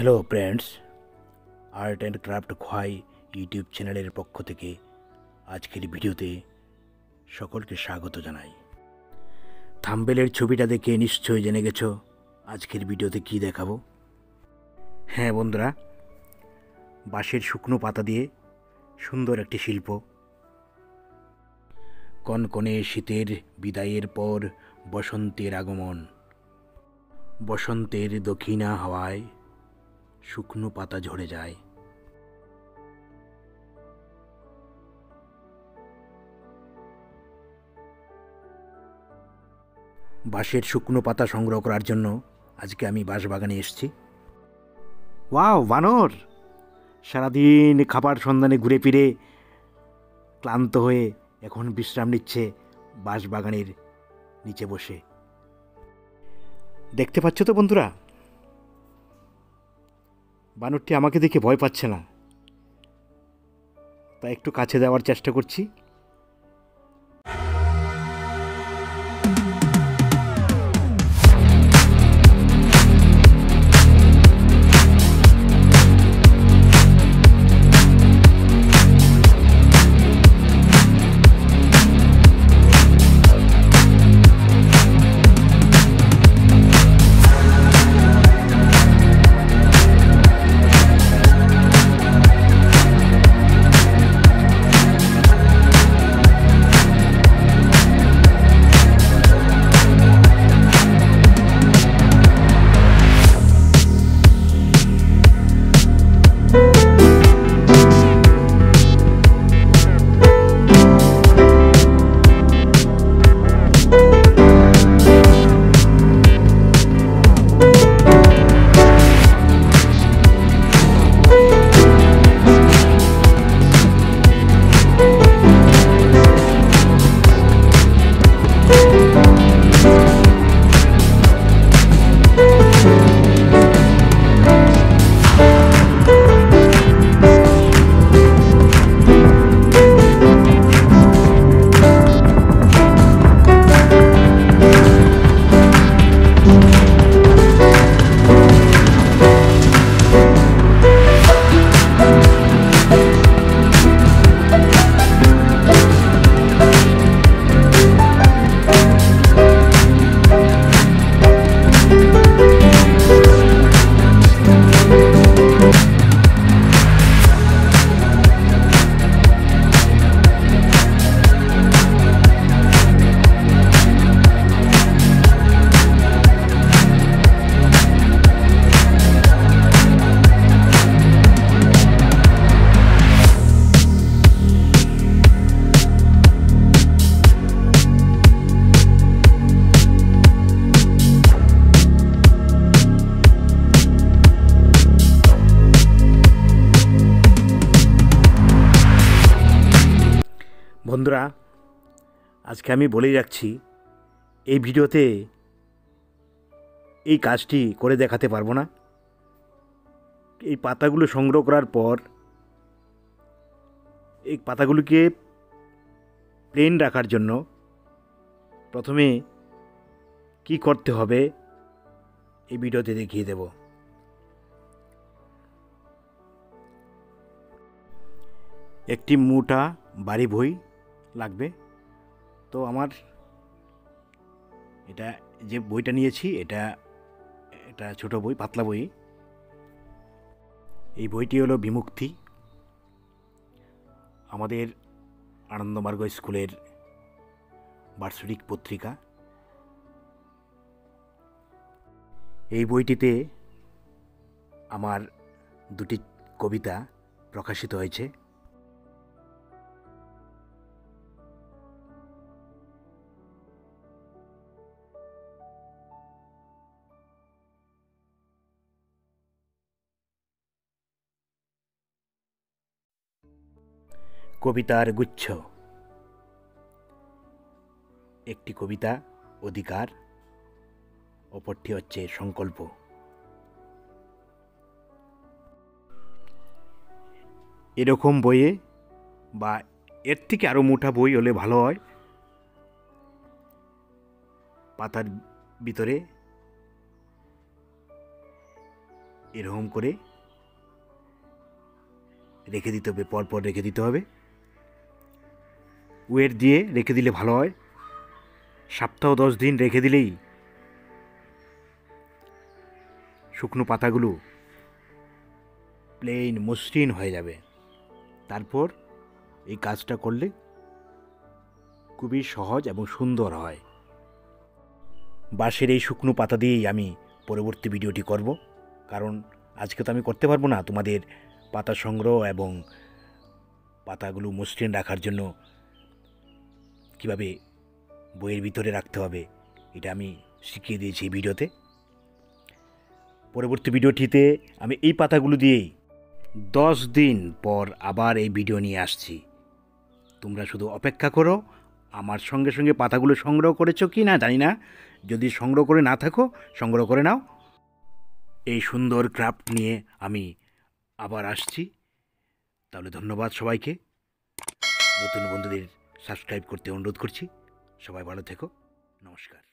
Hello friends, art and craft Khowai YouTube চ্যানেলের পক্ষ থেকে আজকের ভিডিওতে সকলকে স্বাগত জানাই। থাম্বনেলের ছবিটা দেখে নিশ্চয়ই জেনে গেছো আজকের ভিডিওতে কি দেখাবো। হ্যাঁ বন্ধুরা, বাঁশের শুকনো পাতা দিয়ে সুন্দর একটি শিল্প। কনকনে শীতের বিদায়ের পর বসন্তের আগমন। বসন্তের দক্ষিণা হাওয়ায় শুকনো পাতা ঝরে যায়। বাঁশের শুকনো পাতা সংগ্রহ করার জন্য আজকে আমি বাঁশবাগানে এসেছি। ওয়াও, বানর! সারাদিন খাবার সন্ধানে ঘুরে ফিরে ক্লান্ত হয়ে এখন বিশ্রাম নিচ্ছে বাঁশবাগানের নিচে বসে। দেখতে পাচ্ছ তো বন্ধুরা, বানরটি আমাকে দেখে ভয় পাচ্ছে না, তাই একটু কাছে দেওয়ার চেষ্টা করছি। বন্ধুরা, আজকে আমি বলেই রাখছি, এই ভিডিওতে এই কাজটি করে দেখাতে পারবো না। এই পাতাগুলো সংগ্রহ করার পর এই পাতাগুলিকে প্লেন রাখার জন্য প্রথমে কি করতে হবে এই ভিডিওতে দেখিয়ে দেব। একটি মোটা বাড়ি বই লাগবে। তো আমার এটা যে বইটা নিয়েছি এটা ছোট বই, পাতলা বই। এই বইটি হলো বিমুক্তি, আমাদের আনন্দমার্গ স্কুলের বার্ষিক পত্রিকা। এই বইটিতে আমার দুটি কবিতা প্রকাশিত হয়েছে। কবিতার গুচ্ছ। একটি কবিতা অধিকার, অপরটি হচ্ছে সংকল্প। এরকম বইয়ে বা এর থেকে আরও মোটা বই হলে ভালো হয়। পাতার ভিতরে এরকম করে রেখে দিতে হবে, পরপর রেখে দিতে হবে। ওয়েট দিয়ে রেখে দিলে ভালো হয়। সপ্তাহ 10 দিন রেখে দিলেই শুকনো পাতাগুলো প্লেন মসৃণ হয়ে যাবে। তারপর এই কাজটা করলে খুবই সহজ এবং সুন্দর হয়। বাঁশের এই শুকনো পাতা দিয়েই আমি পরবর্তী ভিডিওটি করব, কারণ আজকে তো আমি করতে পারবো না। তোমাদের পাতা সংগ্রহ এবং পাতাগুলো মসৃণ রাখার জন্য কীভাবে বইয়ের ভিতরে রাখতে হবে এটা আমি শিখিয়ে দিয়েছি এই ভিডিওতে। পরবর্তী ভিডিওটিতে আমি এই পাতাগুলো দিয়েই 10 দিন পর আবার এই ভিডিও নিয়ে আসছি। তোমরা শুধু অপেক্ষা করো। আমার সঙ্গে সঙ্গে পাতাগুলো সংগ্রহ করেছো কি না জানি না, যদি সংগ্রহ করে না থাকো সংগ্রহ করে নাও। এই সুন্দর ক্রাফট নিয়ে আমি আবার আসছি। তাহলে ধন্যবাদ সবাইকে। নতুন বন্ধুদের সাবস্ক্রাইব করতে অনুরোধ করছি। সবাই ভালো থেকো। নমস্কার।